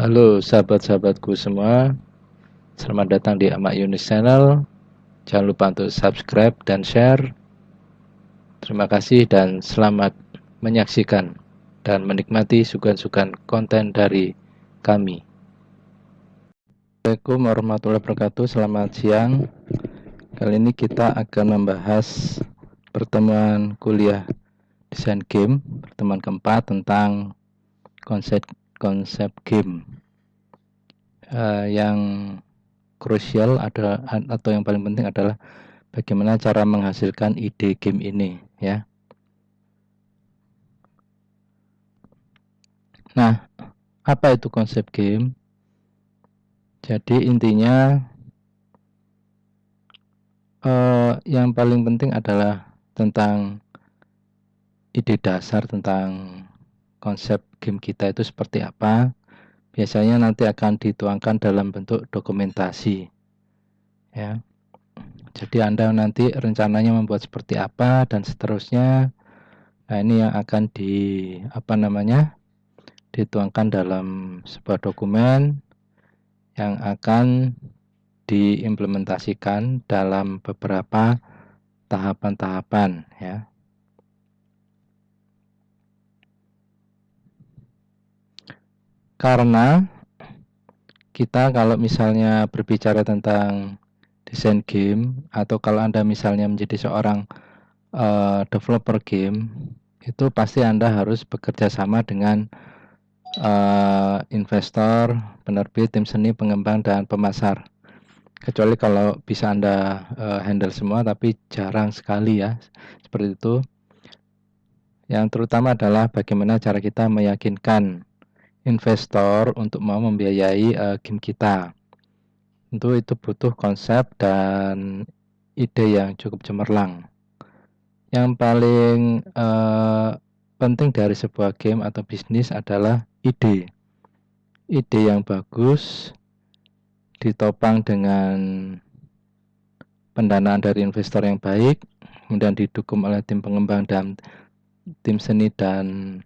Halo sahabat-sahabatku semua, selamat datang di Amak Yunus Channel. Jangan lupa untuk subscribe dan share. Terima kasih dan selamat menyaksikan dan menikmati suguhan-suguhan konten dari kami. Assalamualaikum warahmatullahi wabarakatuh, selamat siang. Kali ini kita akan membahas pertemuan kuliah desain game, pertemuan keempat tentang konsep game. Yang krusial atau yang paling penting adalah bagaimana cara menghasilkan ide game ini, ya. Nah, apa itu konsep game? Jadi intinya yang paling penting adalah tentang ide dasar tentang konsep game kita itu seperti apa. Biasanya nanti akan dituangkan dalam bentuk dokumentasi, ya. Jadi Anda nanti rencananya membuat seperti apa dan seterusnya. Nah, ini yang akan dituangkan dalam sebuah dokumen yang akan diimplementasikan dalam beberapa tahapan-tahapan, ya. Karena kita kalau misalnya berbicara tentang desain game, atau kalau Anda misalnya menjadi seorang developer game, itu pasti Anda harus bekerja sama dengan investor, penerbit, tim seni, pengembang, dan pemasar. Kecuali kalau bisa Anda handle semua, tapi jarang sekali, ya, seperti itu. Yang terutama adalah bagaimana cara kita meyakinkan investor untuk mau membiayai game kita. Tentu itu butuh konsep dan ide yang cukup cemerlang. Yang paling penting dari sebuah game atau bisnis adalah ide yang bagus, ditopang dengan pendanaan dari investor yang baik, kemudian didukung oleh tim pengembang dan tim seni, dan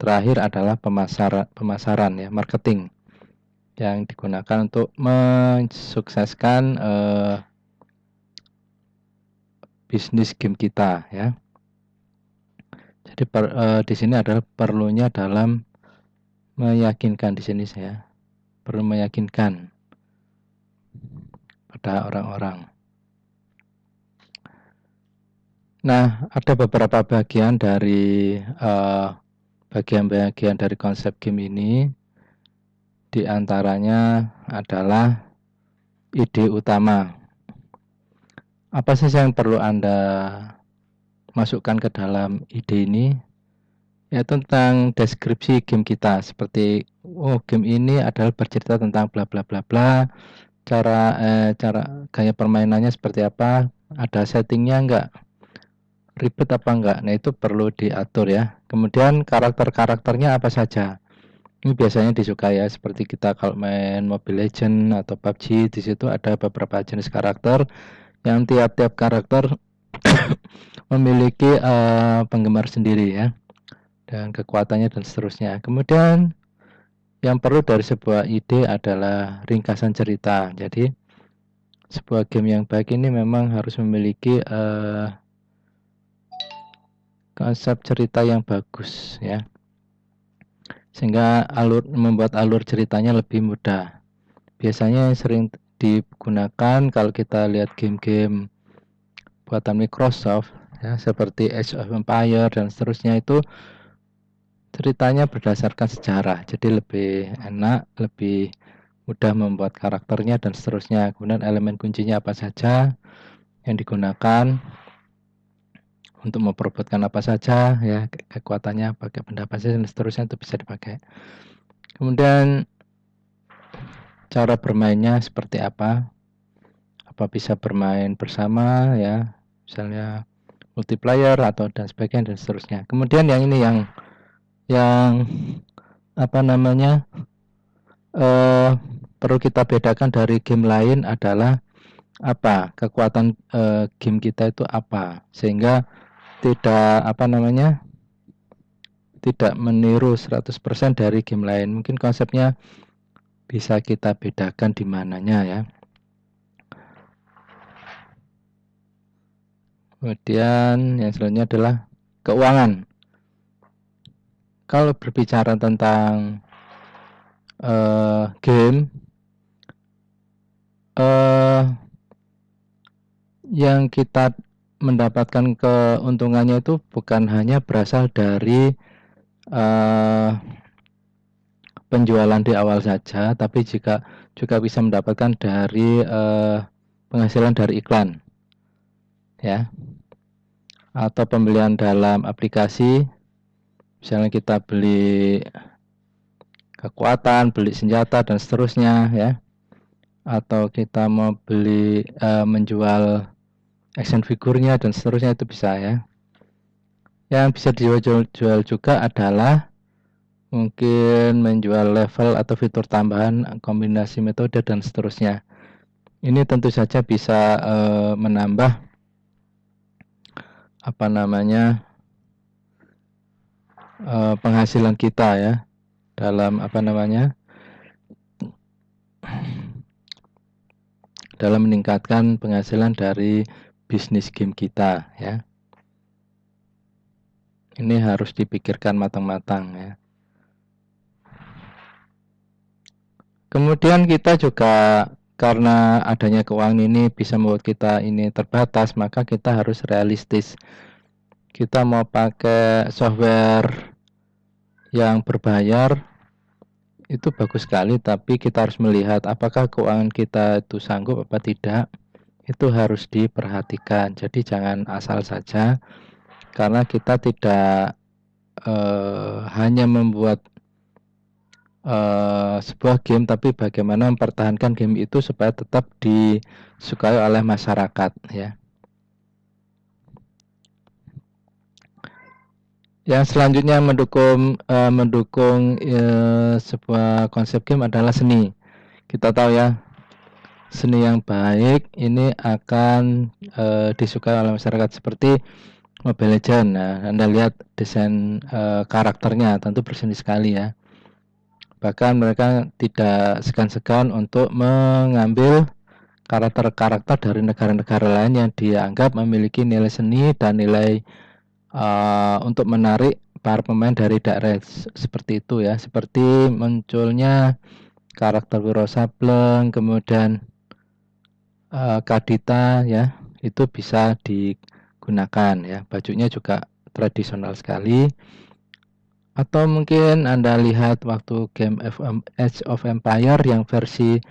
terakhir adalah pemasaran, ya, marketing yang digunakan untuk mensukseskan bisnis game kita, ya. Jadi di sini adalah perlunya dalam meyakinkan, di sini saya perlu meyakinkan pada orang-orang. Nah, ada beberapa bagian dari bagian-bagian dari konsep game ini. Di antaranya adalah ide utama. Apa sih yang perlu Anda masukkan ke dalam ide ini? Ya, tentang deskripsi game kita, seperti game ini adalah bercerita tentang bla bla bla bla, cara gaya permainannya seperti apa, ada settingnya enggak, ribet apa enggak. Nah, itu perlu diatur, ya. Kemudian karakternya apa saja. Ini biasanya disukai, ya, seperti kita kalau main Mobile Legends atau PUBG, di situ ada beberapa jenis karakter yang tiap-tiap karakter memiliki penggemar sendiri, ya, dan kekuatannya dan seterusnya. Kemudian yang perlu dari sebuah ide adalah ringkasan cerita. Jadi sebuah game yang baik ini memang harus memiliki konsep cerita yang bagus, ya, sehingga membuat alur ceritanya lebih mudah. Biasanya yang sering digunakan kalau kita lihat game-game buatan Microsoft, ya, seperti Age of Empires dan seterusnya, itu ceritanya berdasarkan sejarah, jadi lebih enak, lebih mudah membuat karakternya dan seterusnya. Kemudian elemen kuncinya apa saja yang digunakan untuk memperebutkan apa saja, ya, kekuatannya, pakai benda apa saja dan seterusnya, itu bisa dipakai. Kemudian cara bermainnya seperti apa bisa bermain bersama, ya, misalnya multiplayer atau dan sebagainya dan seterusnya. Kemudian yang ini yang perlu kita bedakan dari game lain adalah kekuatan game kita itu apa, sehingga tidak meniru 100% dari game lain. Mungkin konsepnya bisa kita bedakan di mananya ya. Kemudian yang selanjutnya adalah keuangan. Kalau berbicara tentang game, yang kita mendapatkan keuntungannya itu bukan hanya berasal dari penjualan di awal saja, tapi juga bisa mendapatkan dari penghasilan dari iklan, ya, atau pembelian dalam aplikasi. Misalnya kita beli kekuatan, beli senjata dan seterusnya, ya, atau kita mau beli menjual action figurnya dan seterusnya, itu bisa ya. Yang bisa dijual juga adalah mungkin menjual level atau fitur tambahan, kombinasi metode dan seterusnya. Ini tentu saja bisa menambah penghasilan kita ya, dalam dalam meningkatkan penghasilan dari bisnis game kita ya. Ini harus dipikirkan matang-matang ya. Kemudian kita juga, karena adanya keuangan ini bisa membuat kita ini terbatas, maka kita harus realistis. Kita mau pakai software yang berbayar itu bagus sekali, tapi kita harus melihat apakah keuangan kita itu sanggup apa tidak. Itu harus diperhatikan. Jadi jangan asal saja, karena kita tidak hanya membuat sebuah game, tapi bagaimana mempertahankan game itu supaya tetap disukai oleh masyarakat ya. Yang selanjutnya mendukung sebuah konsep game adalah seni. Kita tahu ya, seni yang baik ini akan disukai oleh masyarakat, seperti Mobile Legends. Nah, Anda lihat desain karakternya tentu berseni sekali ya. Bahkan mereka tidak segan-segan untuk mengambil karakter-karakter dari negara-negara lain yang dianggap memiliki nilai seni dan nilai untuk menarik para pemain dari daerah seperti itu ya. Seperti munculnya karakter Wiro Sableng, kemudian Kadita ya, itu bisa digunakan ya. Bajunya juga tradisional sekali. Atau mungkin Anda lihat waktu game Age of Empire yang versi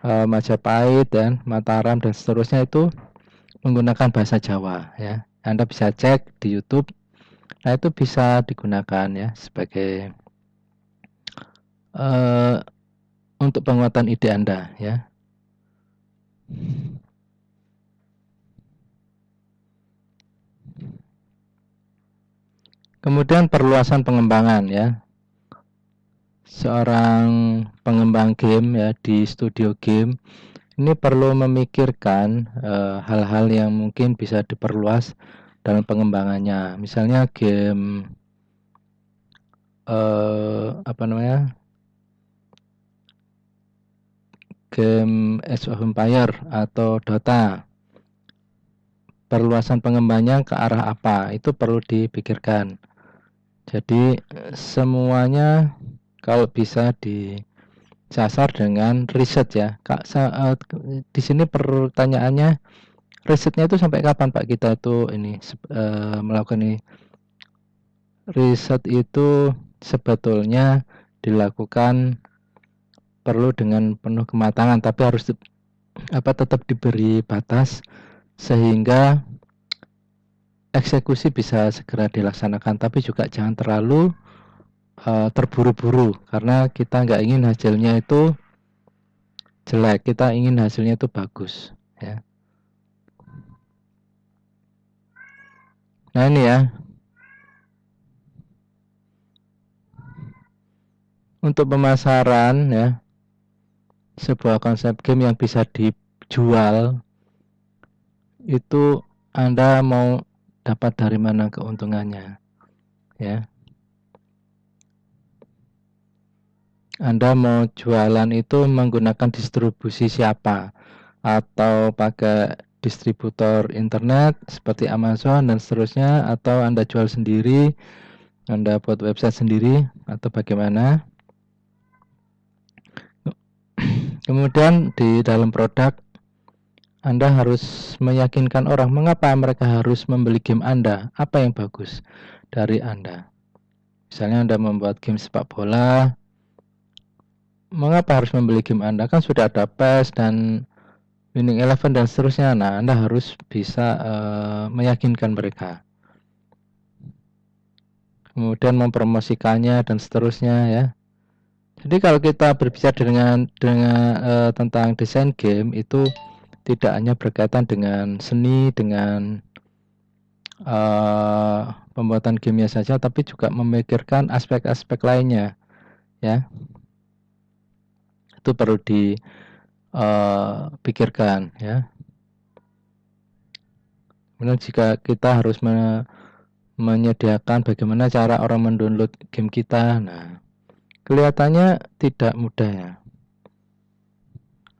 Majapahit dan Mataram dan seterusnya, itu menggunakan bahasa Jawa ya. Anda bisa cek di YouTube. Nah, itu bisa digunakan ya sebagai untuk penguatan ide Anda ya. Kemudian perluasan pengembangan ya. Seorang pengembang game ya di studio game ini perlu memikirkan hal-hal yang mungkin bisa diperluas dalam pengembangannya. Misalnya game game Age of Empire atau Dota. Perluasan pengembangnya ke arah apa? Itu perlu dipikirkan. Jadi semuanya kalau bisa disasar dengan riset ya. Di sini pertanyaannya, risetnya itu sampai kapan Pak kita itu melakukan ini? Riset itu sebetulnya dilakukan perlu dengan penuh kematangan, tapi harus tetap diberi batas sehingga eksekusi bisa segera dilaksanakan, tapi juga jangan terlalu terburu-buru, karena kita nggak ingin hasilnya itu jelek, kita ingin hasilnya itu bagus ya. Nah, ini ya, untuk pemasaran ya, sebuah konsep game yang bisa dijual itu Anda mau dapat dari mana keuntungannya ya. Anda mau jualan itu menggunakan distribusi siapa, atau pakai distributor internet seperti Amazon dan seterusnya, atau Anda jual sendiri, Anda buat website sendiri, atau bagaimana. Kemudian di dalam produk Anda harus meyakinkan orang mengapa mereka harus membeli game Anda, apa yang bagus dari Anda. Misalnya Anda membuat game sepak bola, mengapa harus membeli game Anda? Kan sudah ada PES dan Winning Eleven dan seterusnya. Nah, Anda harus bisa meyakinkan mereka. Kemudian mempromosikannya dan seterusnya ya. Jadi kalau kita berbicara dengan tentang desain game itu tidak hanya berkaitan dengan seni, dengan pembuatan gamenya saja, tapi juga memikirkan aspek-aspek lainnya ya. Itu perlu dipikirkan ya. Kemudian jika kita harus menyediakan bagaimana cara orang mendownload game kita, nah kelihatannya tidak mudah ya.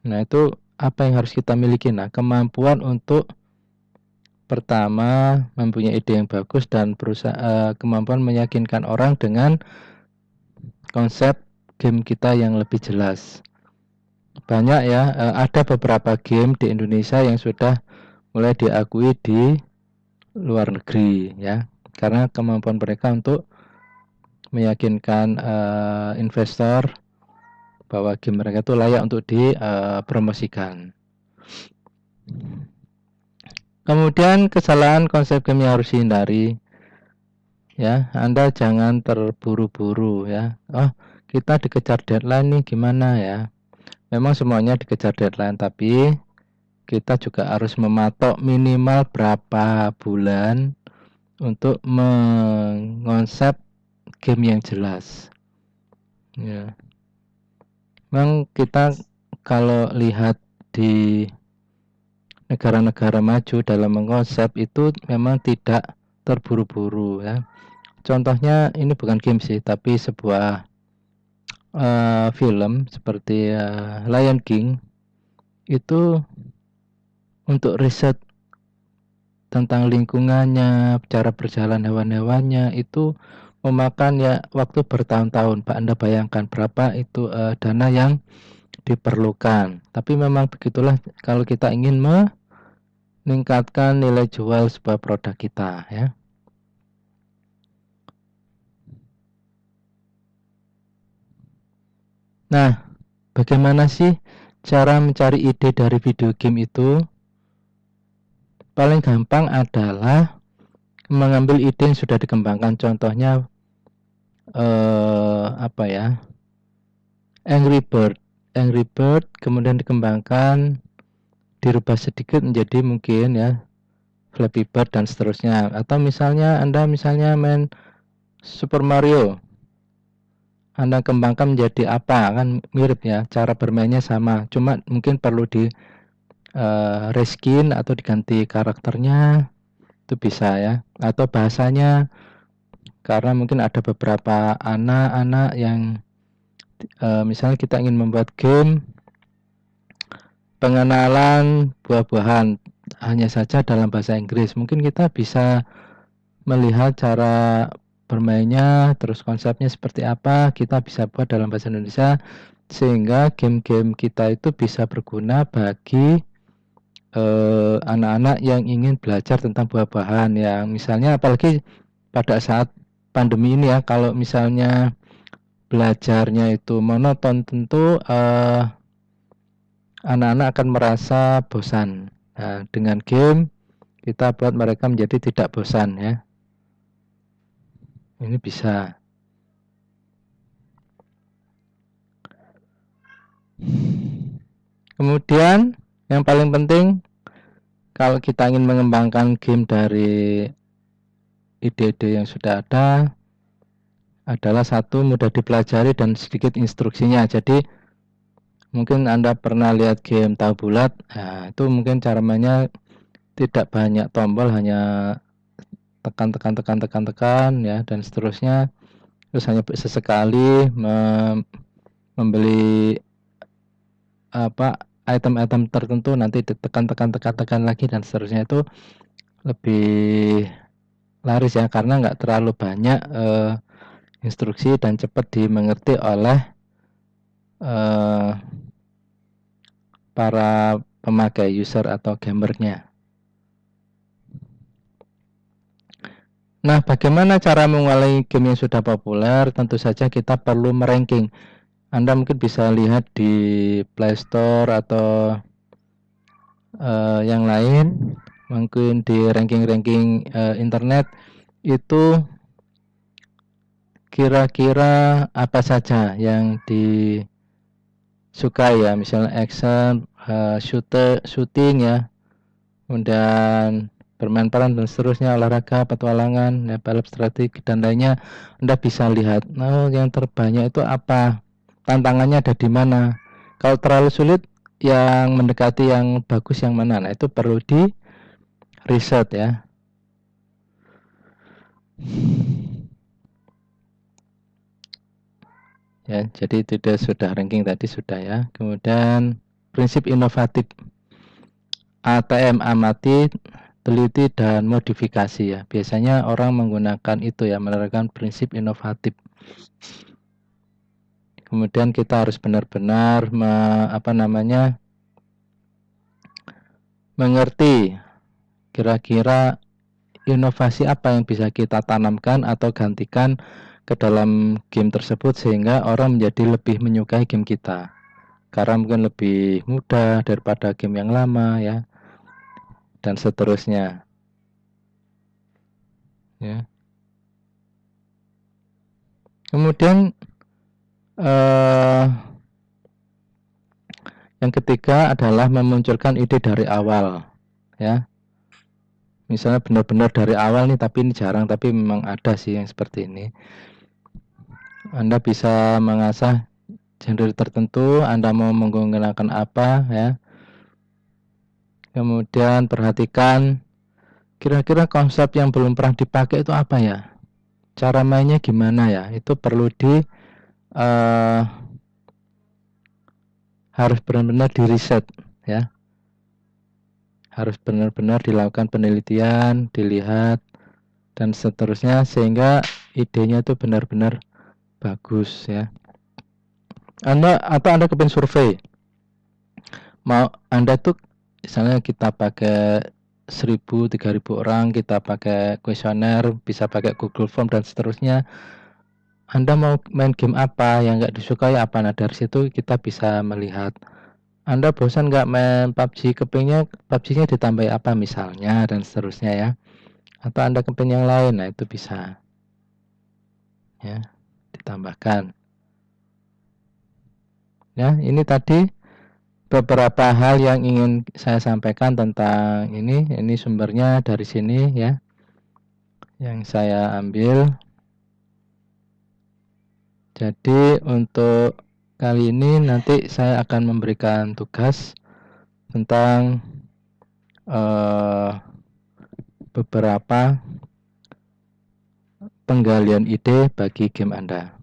Nah itu apa yang harus kita miliki? Nah, kemampuan untuk pertama mempunyai ide yang bagus dan berusaha kemampuan meyakinkan orang dengan konsep game kita yang lebih jelas. Banyak ya, ada beberapa game di Indonesia yang sudah mulai diakui di luar negeri ya, karena kemampuan mereka untuk meyakinkan investor bahwa game mereka itu layak untuk dipromosikan. Kemudian kesalahan konsep game yang harus dihindari ya, Anda jangan terburu-buru ya. Oh, kita dikejar deadline nih gimana ya. Memang semuanya dikejar deadline, tapi kita juga harus mematok minimal berapa bulan untuk mengonsep game yang jelas ya. Memang kita kalau lihat di negara-negara maju dalam mengkonsep itu memang tidak terburu-buru ya. Contohnya ini bukan game sih, tapi sebuah film seperti Lion King itu untuk riset tentang lingkungannya, cara berjalan hewan-hewannya itu memakan ya waktu bertahun-tahun. Pak, Anda bayangkan berapa itu dana yang diperlukan. Tapi memang begitulah kalau kita ingin meningkatkan nilai jual sebuah produk kita ya. Nah, bagaimana sih cara mencari ide dari video game itu? Paling gampang adalah mengambil ide yang sudah dikembangkan. Contohnya apa ya? Angry Bird kemudian dikembangkan, dirubah sedikit menjadi mungkin ya Flappy Bird dan seterusnya. Atau misalnya Anda main Super Mario, Anda kembangkan menjadi apa, kan mirip ya, cara bermainnya sama, cuma mungkin perlu di reskin atau diganti karakternya, itu bisa ya. Atau bahasanya, karena mungkin ada beberapa anak-anak yang misalnya kita ingin membuat game pengenalan buah-buahan hanya saja dalam bahasa Inggris, mungkin kita bisa melihat cara bermainnya, terus konsepnya seperti apa, kita bisa buat dalam bahasa Indonesia sehingga game-game kita itu bisa berguna bagi anak-anak yang ingin belajar tentang buah-buahan, yang misalnya apalagi pada saat pandemi ini ya, kalau misalnya belajarnya itu monoton, tentu anak-anak akan merasa bosan. Nah, dengan game kita buat mereka menjadi tidak bosan ya. Ini bisa. Kemudian yang paling penting kalau kita ingin mengembangkan game dari ide-ide yang sudah ada adalah satu, mudah dipelajari dan sedikit instruksinya. Jadi mungkin Anda pernah lihat game tahu bulat, nah, itu mungkin cara mainnya tidak banyak tombol, hanya tekan ya dan seterusnya. Terus hanya sesekali membeli item-item tertentu, nanti ditekan lagi dan seterusnya, itu lebih laris ya, karena nggak terlalu banyak instruksi dan cepat dimengerti oleh para pemakai, user atau gamernya. Nah, bagaimana cara menguasai game yang sudah populer? Tentu saja kita perlu meranking. Anda mungkin bisa lihat di Play Store atau yang lain, mungkin di ranking-ranking internet itu kira-kira apa saja yang disukai ya, misalnya action, shooting ya, kemudian bermain peran dan seterusnya, olahraga, petualangan, ya, balap strategi dan lainnya. Anda bisa lihat, yang terbanyak itu apa, tantangannya ada di mana. Kalau terlalu sulit, yang mendekati yang bagus yang mana, nah itu perlu di riset ya. Ya, jadi itu sudah ranking tadi sudah ya. Kemudian prinsip inovatif, ATM, amati, teliti, dan modifikasi ya. Biasanya orang menggunakan itu ya, menerapkan prinsip inovatif. Kemudian kita harus benar-benar mengerti kira-kira inovasi apa yang bisa kita tanamkan atau gantikan ke dalam game tersebut sehingga orang menjadi lebih menyukai game kita, karena mungkin lebih mudah daripada game yang lama ya, dan seterusnya ya. Kemudian yang ketiga adalah memunculkan ide dari awal ya. Misalnya benar-benar dari awal nih, tapi ini jarang, tapi memang ada sih yang seperti ini. Anda bisa mengasah genre tertentu, Anda mau menggunakan apa ya. Kemudian perhatikan kira-kira konsep yang belum pernah dipakai itu apa ya, cara mainnya gimana ya, itu perlu harus benar-benar diriset ya, harus benar-benar dilakukan penelitian, dilihat dan seterusnya, sehingga idenya itu benar-benar bagus ya. Anda kepin survei, mau Anda tuh misalnya kita pakai 1.000, 3.000 orang, kita pakai kuesioner, bisa pakai Google Form dan seterusnya. Anda mau main game apa yang nggak disukai apa, nah dari situ kita bisa melihat. Anda bosan nggak main PUBG, kepingnya PUBG-nya ditambah apa misalnya dan seterusnya ya, atau Anda keping yang lain, nah itu bisa ya ditambahkan ya. Ini tadi beberapa hal yang ingin saya sampaikan tentang ini sumbernya dari sini ya, yang saya ambil. Jadi untuk kali ini nanti saya akan memberikan tugas tentang beberapa penggalian ide bagi game Anda.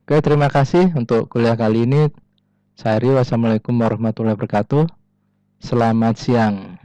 Oke, terima kasih untuk kuliah kali ini. Saya Rio, wassalamualaikum warahmatullahi wabarakatuh. Selamat siang.